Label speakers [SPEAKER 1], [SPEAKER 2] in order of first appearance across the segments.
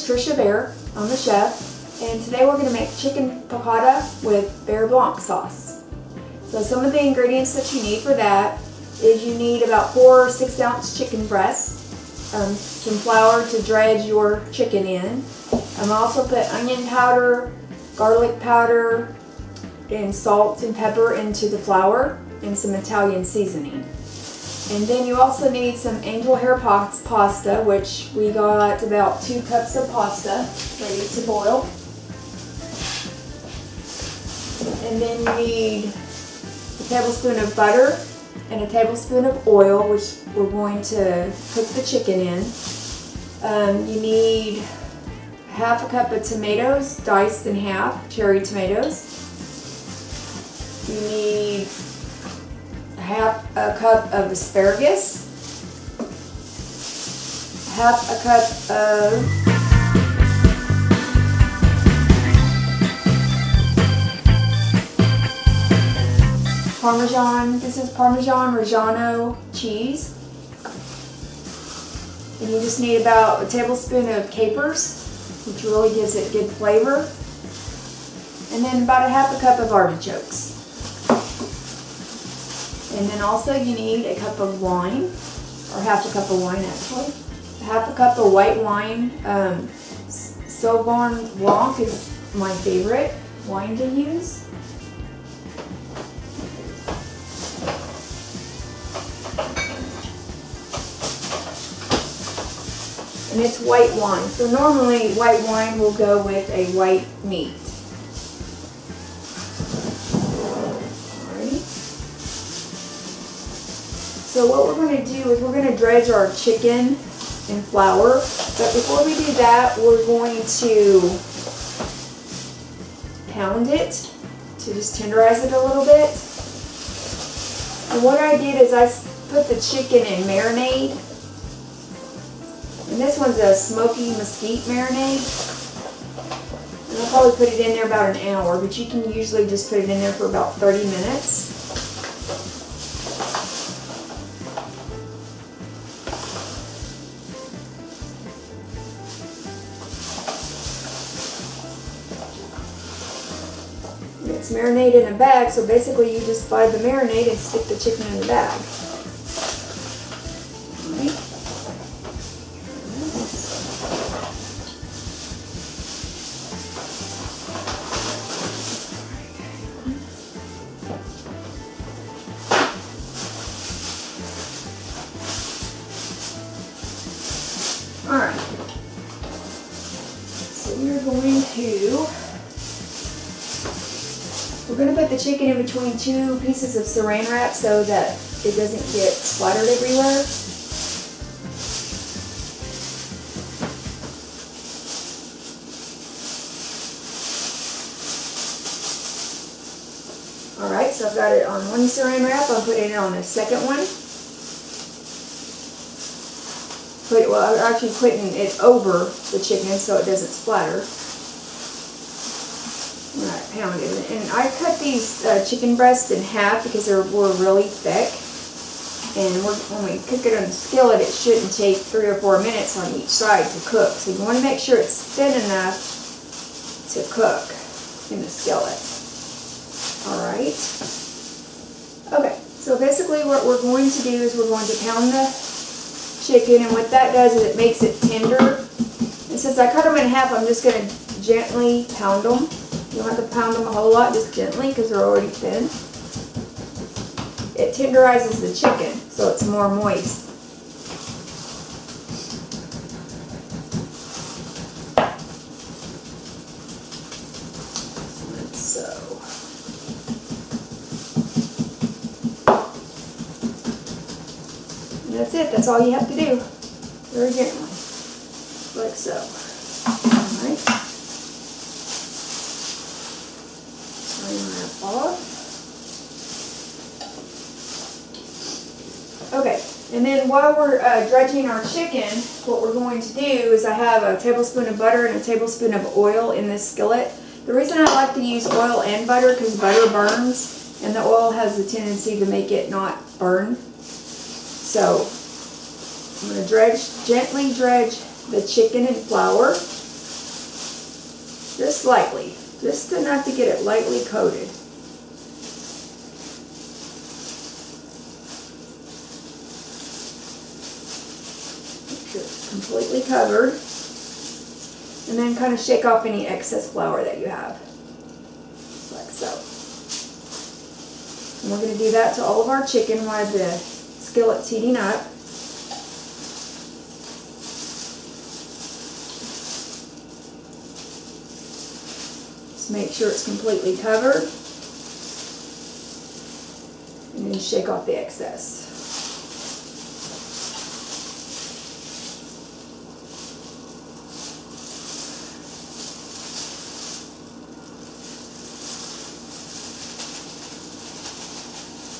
[SPEAKER 1] Tricia Buerre. I'm the chef, and today we're going to make chicken piccata with Buerre blanc sauce. So some of the ingredients that you need for that is you need about 4 6-ounce chicken breasts, some flour to dredge your chicken in. I also put onion powder, garlic powder, and salt and pepper into the flour, and some Italian seasoning. And then you also need some angel hair pasta, which we got about 2 cups of pasta ready to boil. And then you need a tablespoon of butter and a tablespoon of oil, which we're going to cook the chicken in. You need half a cup of tomatoes, diced in half, cherry tomatoes. You need half a cup of asparagus, half a cup of Parmesan. This is Parmesan Reggiano cheese. And you just need about a tablespoon of capers, which really gives it good flavor. And then about a half a cup of artichokes. And then also you need a cup of wine, or half a cup of wine actually. Half a cup of white wine. Sauvignon Blanc is my favorite wine to use. And it's white wine. So normally white wine will go with a white meat. So what we're going to do is we're going to dredge our chicken in flour. But before we do that, we're going to pound it to just tenderize it a little bit. And what I did is I put the chicken in marinade. And this one's a smoky mesquite marinade. And I'll probably put it in there about an hour, but you can usually just put it in there for about 30 minutes. It's marinated in a bag, so basically you just buy the marinade and stick the chicken in the bag. Alright, so we're going to put the chicken in between 2 pieces of saran wrap so that it doesn't get splattered everywhere. Alright, so I've got it on one saran wrap. I'm putting it on the second one. I'm actually putting it over the chicken so it doesn't splatter. Alright, pound it. And I cut these chicken breasts in half because they were really thick. And when we cook it on the skillet, it shouldn't take 3 or 4 minutes on each side to cook. So you want to make sure it's thin enough to cook in the skillet. Alright. Okay, so basically what we're going to do is we're going to pound the chicken, and what that does is it makes it tender. And since I cut them in half, I'm just going to gently pound them. You don't have to pound them a whole lot, just gently because they're already thin. It tenderizes the chicken, so it's more moist. That's it. That's all you have to do. Very gently. Like so. Alright. Turn that off. Okay. And then while we're dredging our chicken, what we're going to do is I have a tablespoon of butter and a tablespoon of oil in this skillet. The reason I like to use oil and butter because butter burns and the oil has the tendency to make it not burn. So I'm going to gently dredge the chicken in flour. just lightly, just enough to get it lightly coated. Make sure it's completely covered, and then kind of shake off any excess flour that you have, like so. And we're going to do that to all of our chicken while the skillet's heating up. Make sure it's completely covered, and then shake off the excess.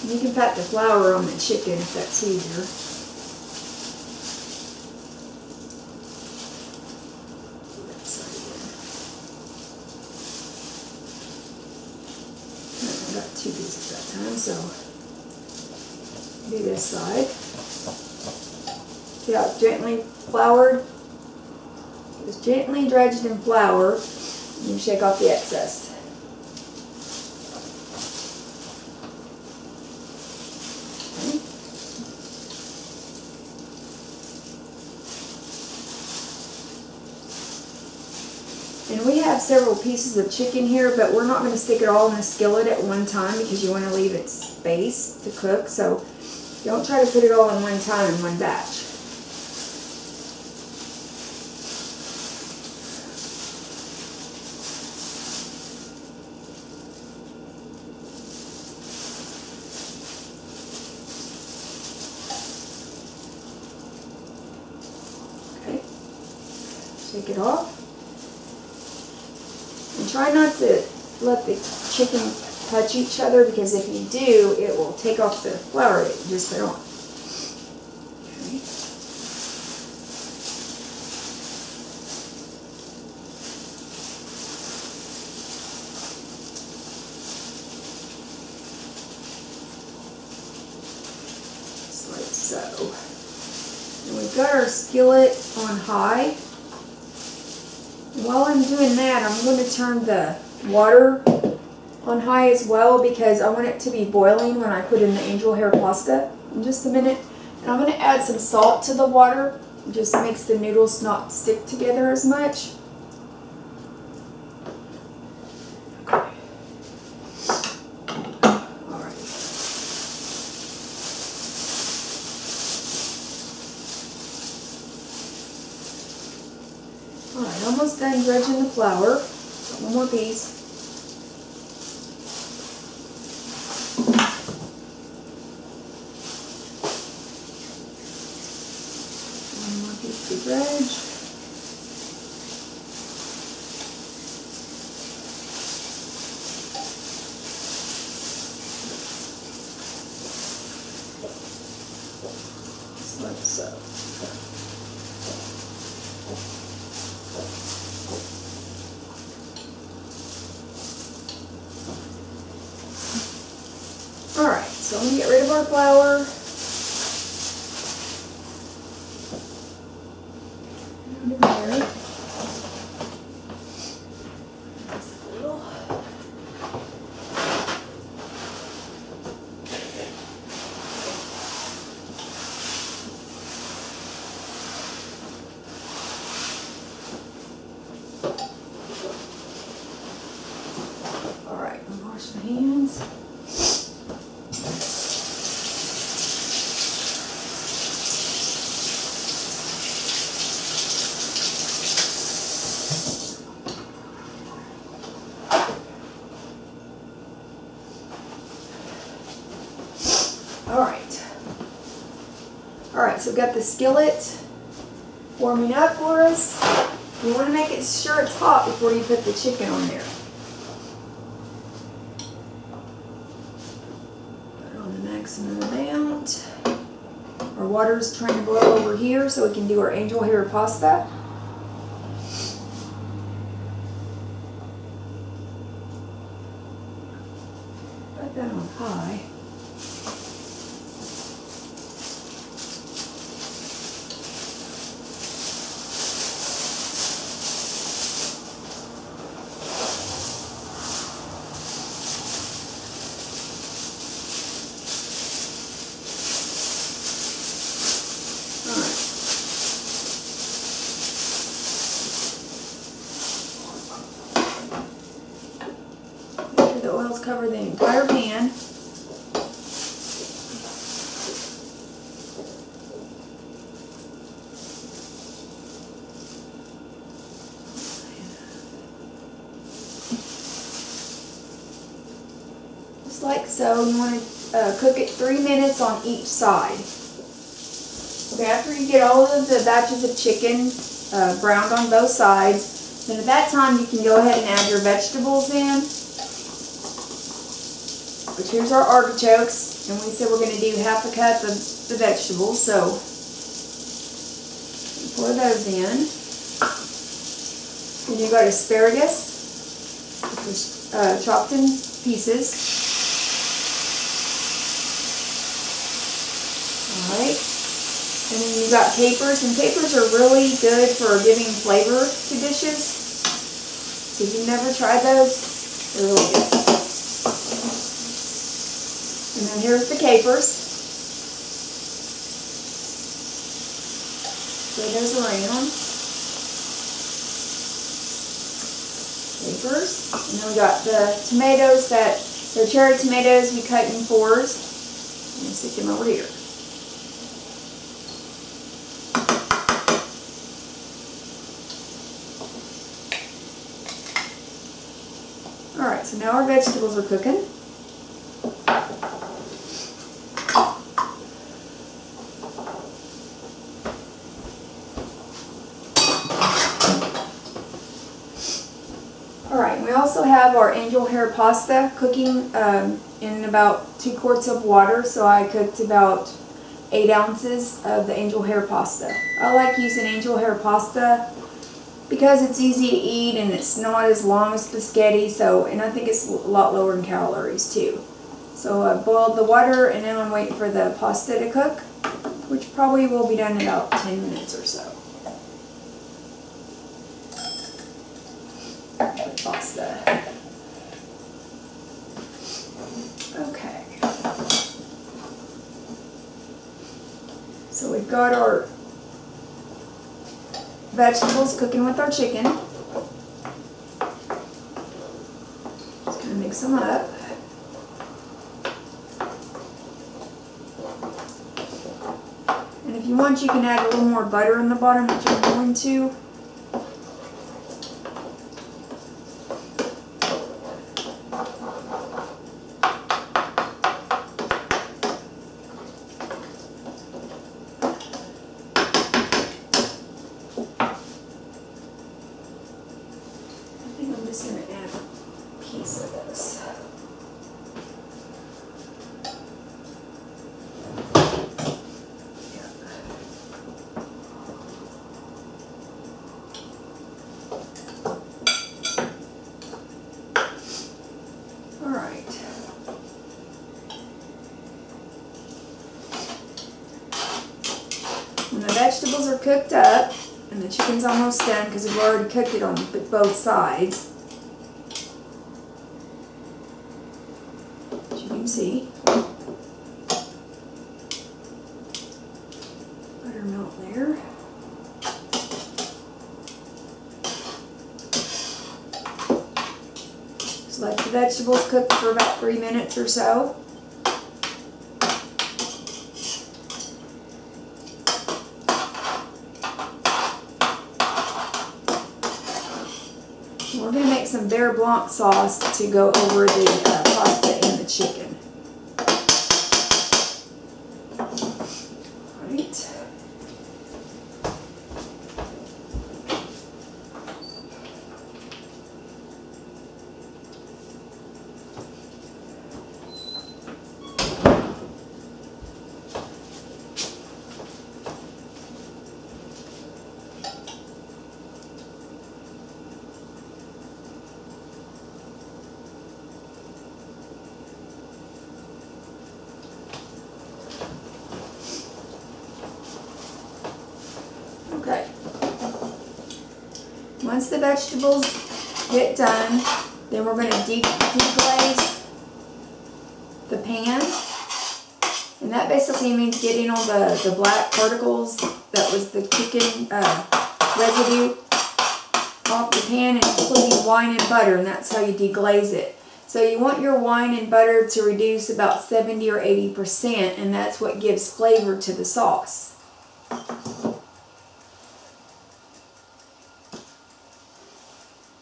[SPEAKER 1] And you can pat the flour on the chicken if that's easier. Two pieces that time, so do this side. See how it's gently floured? It's gently dredged in flour, and you shake off the excess. And we have several pieces of chicken here, but we're not going to stick it all in the skillet at one time because you want to leave it space to cook. So don't try to put it all in one time in one batch. Okay, shake it off. Try not to let the chicken touch each other, because if you do, it will take off the flour that you just put on. Okay. Just like so. And we've got our skillet on high. While I'm doing that, I'm going to turn the water on high as well, because I want it to be boiling when I put in the angel hair pasta in just a minute. And I'm going to add some salt to the water. It just makes the noodles not stick together as much. Okay. Alright. Alright, almost done dredging the flour. Got one more piece. One more piece to dredge. Just like so. Alright, so I'm going to get rid of our flour. And in there. Just a little. Alright, I'll wash my hands. Alright, so we've got the skillet warming up for us. You want to make it sure it's hot before you put the chicken on there. Put it on the maximum amount. Our water's trying to boil over here so we can do our angel hair pasta. Put that on high. sure the oil's covered the entire pan. Just like so. You want to cook it 3 minutes on each side. Okay, after you get all of the batches of chicken browned on both sides, then at that time you can go ahead and add your vegetables in. Which here's our artichokes, and we said we're going to do half a cup of the vegetables, so pour those in. Then you got asparagus, which is chopped in pieces. Alright. And then you got capers, and capers are really good for giving flavor to dishes. So if you've never tried those, they're really good. And then here's the capers. Spread those around. Capers. And then we got the tomatoes they're cherry tomatoes we cut in fours. I'm going to stick them over here. Alright, so now our vegetables are cooking. Alright, we also have our angel hair pasta cooking in about 2 quarts of water, so I cooked about 8 ounces of the angel hair pasta. I like using angel hair pasta because it's easy to eat and it's not as long as spaghetti, and I think it's a lot lower in calories too. So I boiled the water and now I'm waiting for the pasta to cook, which probably will be done in about 10 minutes or so. The pasta. Okay. So we've got our vegetables cooking with our chicken. Just gonna mix them up. And if you want, you can add a little more butter in the bottom, which I'm going to. I'm just going to add a piece of this. All right. When the vegetables are cooked up, and the chicken's almost done because we've already cooked it on both sides. As you can see. Buttermilk there. Just let the vegetables cook for about 3 minutes or so. We're going to make some Buerre blanc sauce to go over the pasta and the chicken. Right. Okay. Once the vegetables get done, then we're going to deglaze the pan. And that basically means getting all the black particles that was the chicken residue off the pan, and including wine and butter, and that's how you deglaze it. So you want your wine and butter to reduce about 70 or 80%, and that's what gives flavor to the sauce.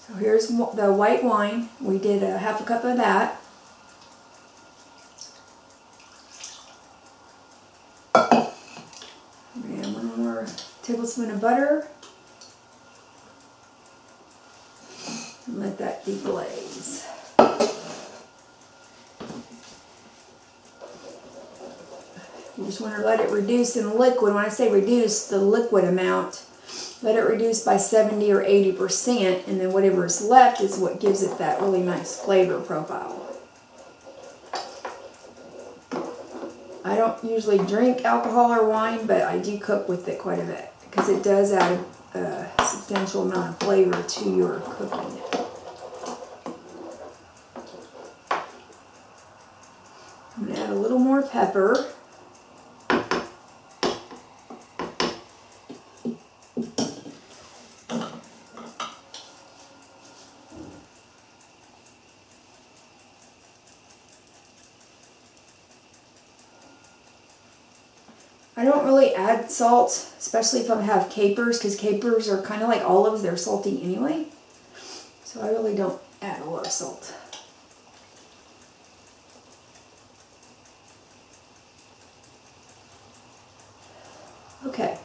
[SPEAKER 1] So here's the white wine. We did a half a cup of that. And 1 more tablespoon of butter. And let that deglaze. You just want to let it reduce in liquid. When I say reduce the liquid amount, let it reduce by 70 or 80%, and then whatever is left is what gives it that really nice flavor profile. I don't usually drink alcohol or wine, but I do cook with it quite a bit because it does add a substantial amount of flavor to your cooking. I'm going to add a little more pepper. I don't really add salt, especially if I have capers, because capers are kind of like olives, they're salty anyway. So I really don't add a lot of salt. Okay.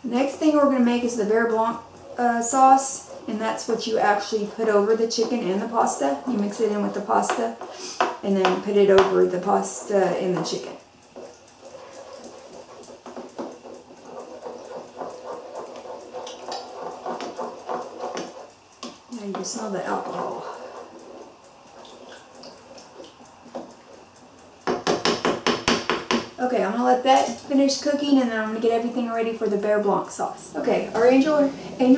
[SPEAKER 1] Next thing we're going to make is the Beurre Blanc sauce, and that's what you actually put over the chicken and the pasta. You mix it in with the pasta, and then put it over the pasta and the chicken. Now you can smell the alcohol. Okay, I'm going to let that finish cooking, and then I'm going to get everything ready for the Beurre Blanc sauce. Okay, our angel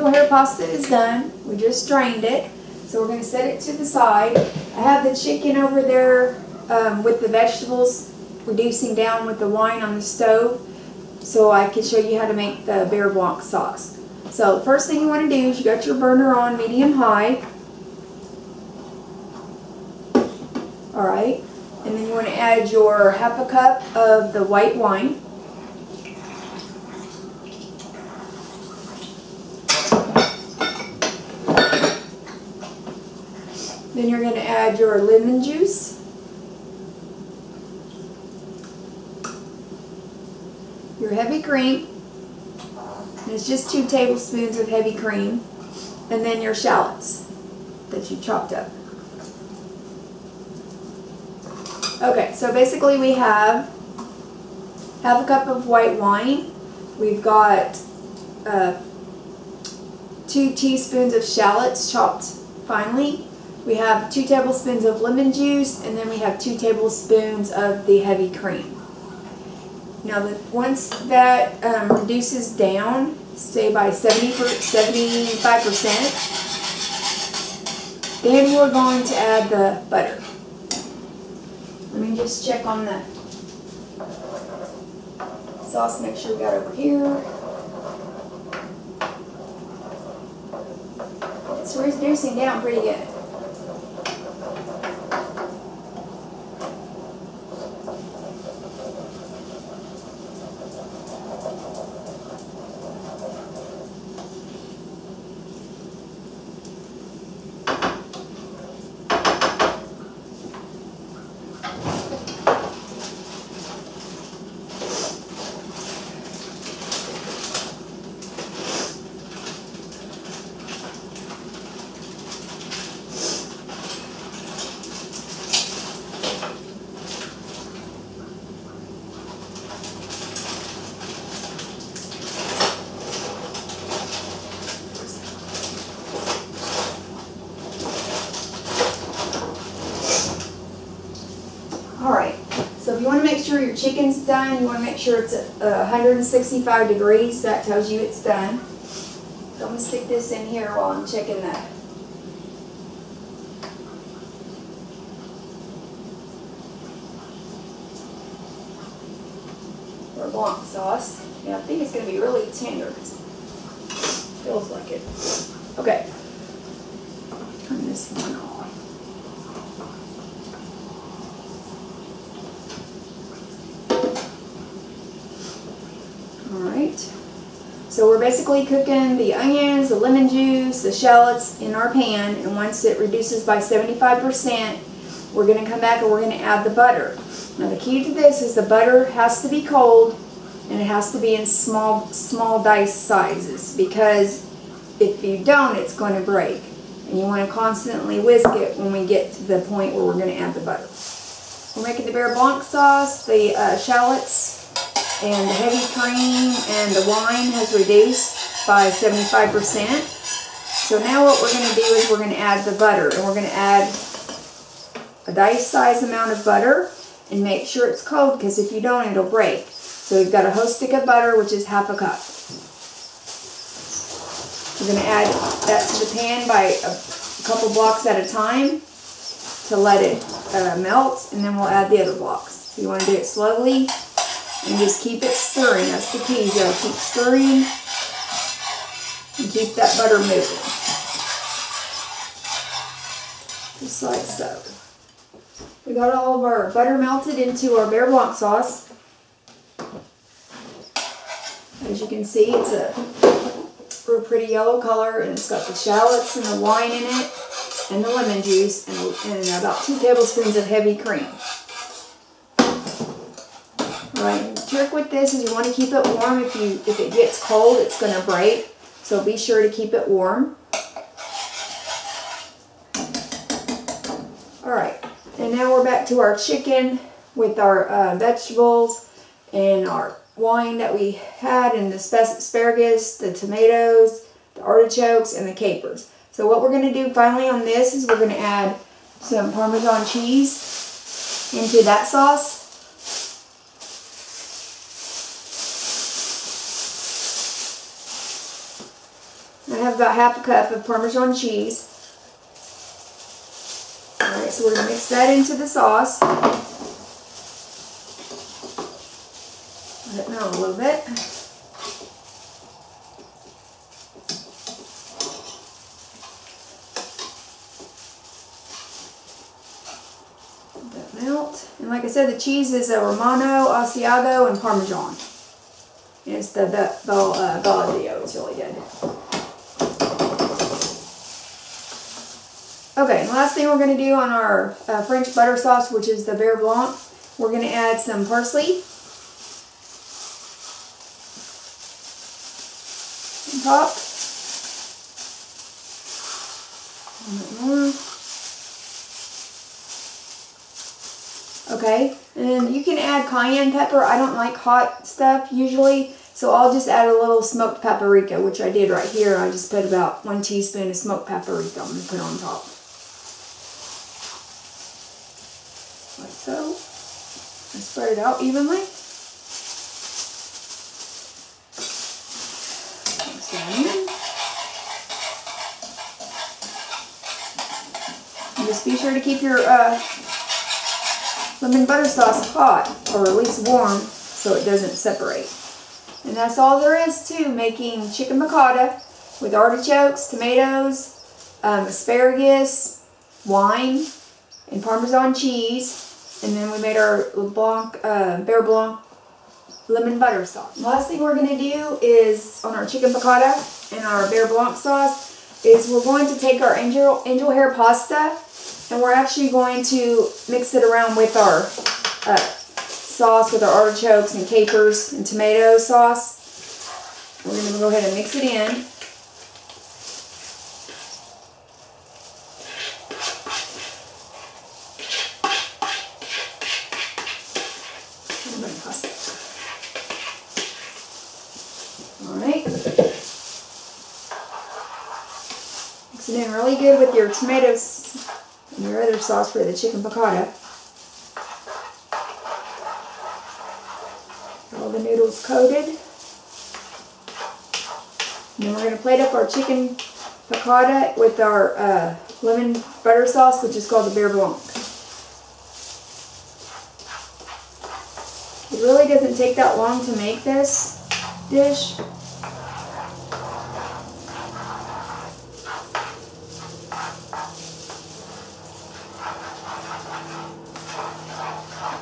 [SPEAKER 1] hair pasta is done. We just drained it. So we're going to set it to the side. I have the chicken over there with the vegetables reducing down with the wine on the stove, so I can show you how to make the Beurre Blanc sauce. So the first thing you want to do is you got your burner on medium-high. Alright. And then you want to add your half a cup of the white wine. Then you're going to add your lemon juice. Your heavy cream. And it's just 2 tablespoons of heavy cream. And then your shallots that you chopped up. Okay, so basically we have half a cup of white wine. We've got 2 teaspoons of shallots chopped finely. We have 2 tablespoons of lemon juice, and then we have 2 tablespoons of the heavy cream. Now, once that reduces down, say by 75%, then we're going to add the butter. Let me just check on the sauce, make sure we got it over here. It's reducing down pretty good. Alright, so if you want to make sure your chicken's done, you want to make sure it's at 165 degrees. That tells you it's done. So I'm going to stick this in here while I'm checking that. Our blanc sauce. Yeah, I think it's going to be really tender. Feels like it. Okay. Turn this one off. Alright. So we're basically cooking the onions, the lemon juice, the shallots in our pan, and once it reduces by 75%, we're going to come back and we're going to add the butter. Now the key to this is the butter has to be cold and it has to be in small dice sizes, because if you don't, it's going to break. And you want to constantly whisk it when we get to the point where we're going to add the butter. We're making the Buerre blanc sauce, the shallots and the heavy cream and the wine has reduced by 75%. So now what we're going to do is we're going to add the butter, and we're going to add a dice size amount of butter and make sure it's cold, because if you don't, it'll break. So we've got a whole stick of butter, which is half a cup. We're going to add that to the pan by a couple blocks at a time to let it melt, and then we'll add the other blocks. So you want to do it slowly and just keep it stirring. That's the key. You got to keep stirring and keep that butter moving. Just like so. We got all of our butter melted into our Buerre blanc sauce. As you can see, it's a real pretty yellow color, and it's got the shallots and the wine in it, and the lemon juice, and about 2 tablespoons of heavy cream. Alright, the trick with this is you want to keep it warm. If it gets cold, it's going to break, so be sure to keep it warm. Alright, and now we're back to our chicken with our vegetables and our wine that we had, and the asparagus, the tomatoes, the artichokes, and the capers. So what we're going to do finally on this is we're going to add some Parmesan cheese into that sauce. I have about half a cup of Parmesan cheese. Alright, so we're going to mix that into the sauce. Let it melt a little bit. Let that melt. And like I said, the cheese is a Romano, Asiago, and Parmesan. And it's the Belladillo. It's really good. Okay, and the last thing we're going to do on our French butter sauce, which is the Buerre blanc, we're going to add some parsley on top. A bit more. Okay, and you can add cayenne pepper. I don't like hot stuff usually, so I'll just add a little smoked paprika, which I did right here. I just put about 1 teaspoon of smoked paprika I'm going to put on top. Like so. And spread it out evenly. Mix that in. And just be sure to keep your lemon butter sauce hot, or at least warm, so it doesn't separate. And that's all there is to making chicken piccata with artichokes, tomatoes, asparagus, wine, and Parmesan cheese. And then we made our Buerre blanc lemon butter sauce. The last thing we're going to do is, on our chicken piccata and our Buerre blanc sauce, is we're going to take our angel hair pasta, and we're actually going to mix it around with our sauce, with our artichokes and capers and tomato sauce. We're going to go ahead and mix it in. Alright. Mix it in really good with your tomatoes and your other sauce for the chicken piccata. All the noodles coated. And then we're going to plate up our chicken piccata with our lemon butter sauce, which is called the Buerre blanc. It really doesn't take that long to make this dish.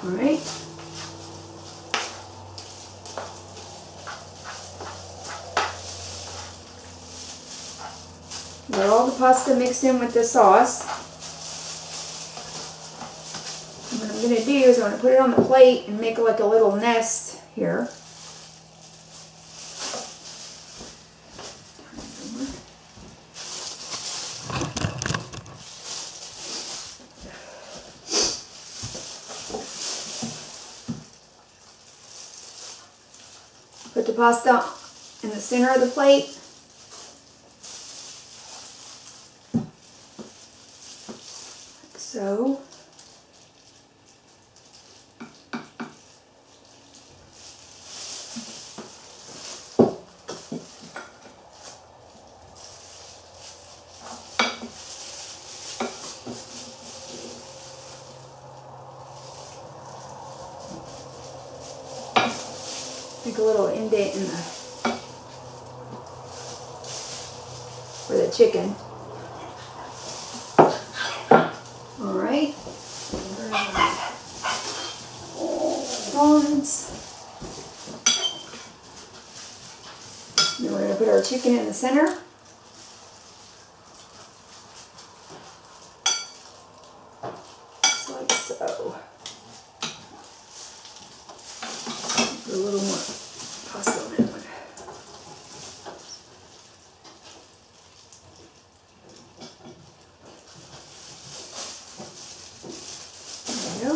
[SPEAKER 1] All right. Got all the pasta mixed in with the sauce. And what I'm going to do is I'm going to put it on the plate and make like a little nest here. Put the pasta in the center of the plate. Like so. Make a little indent in the for the chicken. All right. Then we're going to put our chicken in the center. Just like so. Put a little more pasta on that one. There we go.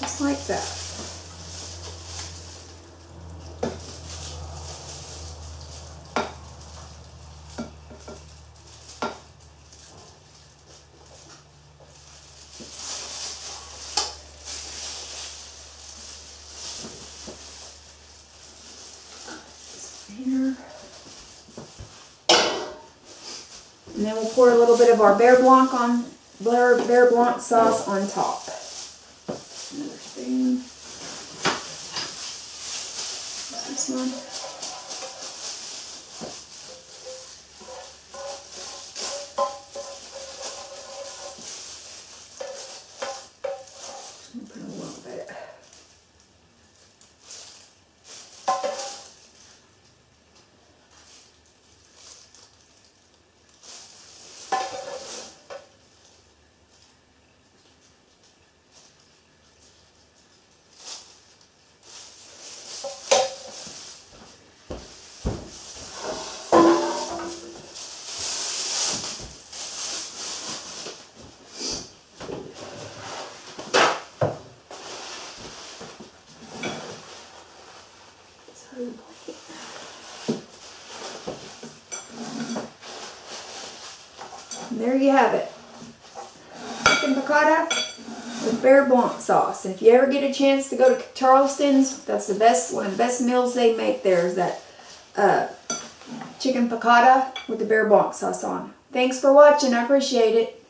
[SPEAKER 1] Just like that. Here. And then we'll pour a little bit of our Beurre Blanc sauce on top. Another spoon. This one. Just gonna put a little bit. And there you have it. Chicken piccata with Beurre Blanc sauce. And if you ever get a chance to go to Charleston's, that's the best, one of the best meals they make there is that chicken piccata with the Beurre Blanc sauce on. Thanks for watching. I appreciate it.